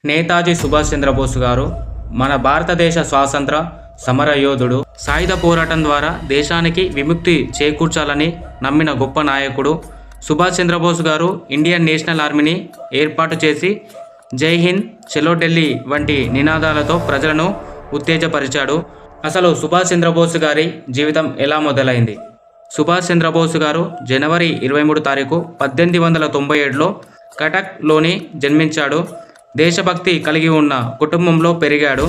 నేతాజీ సుభాష్ చంద్రబోస్ గారు మన భారతదేశ స్వాతంత్ర సమర యోధుడు. సాయుధ పోరాటం ద్వారా దేశానికి విముక్తి చేకూర్చాలని నమ్మిన గొప్ప నాయకుడు. సుభాష్ చంద్రబోస్ గారు ఇండియన్ నేషనల్ ఆర్మీని ఏర్పాటు చేసి జై హింద్, చలో ఢిల్లీ వంటి నినాదాలతో ప్రజలను ఉత్తేజపరిచాడు. అసలు సుభాష్ చంద్రబోస్ గారి జీవితం ఎలా మొదలైంది? సుభాష్ చంద్రబోస్ గారు జనవరి 23 తారీఖు 1897లో కటక్లోని జన్మించాడు. దేశభక్తి కలిగి ఉన్న కుటుంబంలో పెరిగాడు.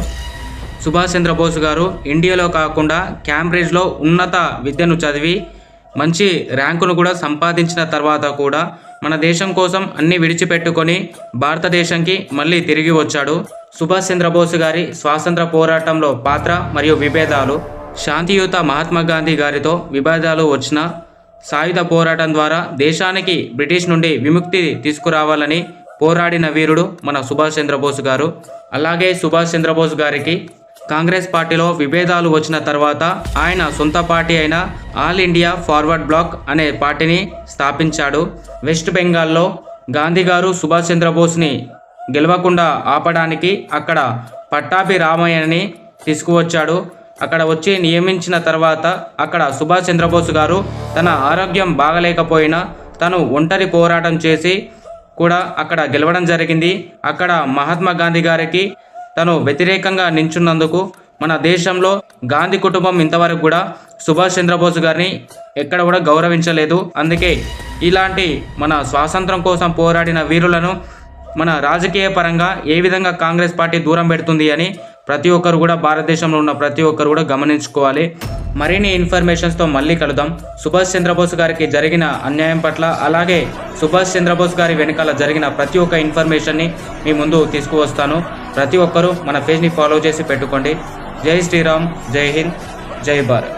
సుభాష్ చంద్రబోస్ గారు ఇండియాలో కాకుండా క్యాంబ్రిడ్జ్లో ఉన్నత విద్యను చదివి మంచి ర్యాంకును కూడా సంపాదించిన తర్వాత కూడా మన దేశం కోసం అన్ని విడిచిపెట్టుకొని భారతదేశంకి మళ్ళీ తిరిగి వచ్చాడు. సుభాష్ చంద్రబోస్ గారి స్వాతంత్ర పోరాటంలో పాత్ర మరియు విభేదాలు. శాంతియుత మహాత్మా గాంధీ గారితో విభేదాలు వచ్చిన సాయుధ పోరాటం ద్వారా దేశానికి బ్రిటిష్ నుండి విముక్తి తీసుకురావాలని పోరాడిన వీరుడు మన సుభాష్ చంద్రబోస్ గారు. అలాగే సుభాష్ చంద్రబోస్ గారికి కాంగ్రెస్ పార్టీలో విభేదాలు వచ్చిన తర్వాత ఆయన సొంత పార్టీ అయిన ఆల్ ఇండియా ఫార్వర్డ్ బ్లాక్ అనే పార్టీని స్థాపించాడు. వెస్ట్ బెంగాల్లో గాంధీ గారు సుభాష్ చంద్రబోస్ని గెలవకుండా ఆపడానికి అక్కడ పట్టాభి రామయ్యని తీసుకువచ్చాడు. అక్కడ వచ్చి నియమించిన తర్వాత అక్కడ సుభాష్ చంద్రబోస్ గారు తన ఆరోగ్యం బాగలేకపోయినా తను ఒంటరి పోరాటం చేసి కూడా అక్కడ గెలవడం జరిగింది. అక్కడ మహాత్మా గాంధీ గారికి తను వ్యతిరేకంగా నించున్నందుకు మన దేశంలో గాంధీ కుటుంబం ఇంతవరకు కూడా సుభాష్ చంద్రబోస్ గారిని ఎక్కడ కూడా గౌరవించలేదు. అందుకే ఇలాంటి మన స్వాతంత్రం కోసం పోరాడిన వీరులను మన రాజకీయ పరంగా ఏ విధంగా కాంగ్రెస్ పార్టీ దూరం పెడుతుంది అని ప్రతి ఒక్కరు కూడా, భారతదేశంలో ఉన్న ప్రతి ఒక్కరు కూడా గమనించుకోవాలి. మరిన్ని ఇన్ఫర్మేషన్స్తో మళ్ళీ కలుద్దాం. సుభాష్ చంద్రబోస్ గారికి జరిగిన అన్యాయం పట్ల, అలాగే సుభాష్ చంద్రబోస్ గారి వెనకాల జరిగిన ప్రతి ఒక్క ఇన్ఫర్మేషన్ని మీ ముందు తీసుకువస్తాను. ప్రతి ఒక్కరూ మన పేజ్ని ఫాలో చేసి పెట్టుకోండి. జై శ్రీరామ్, జై హింద్, జై భారత్.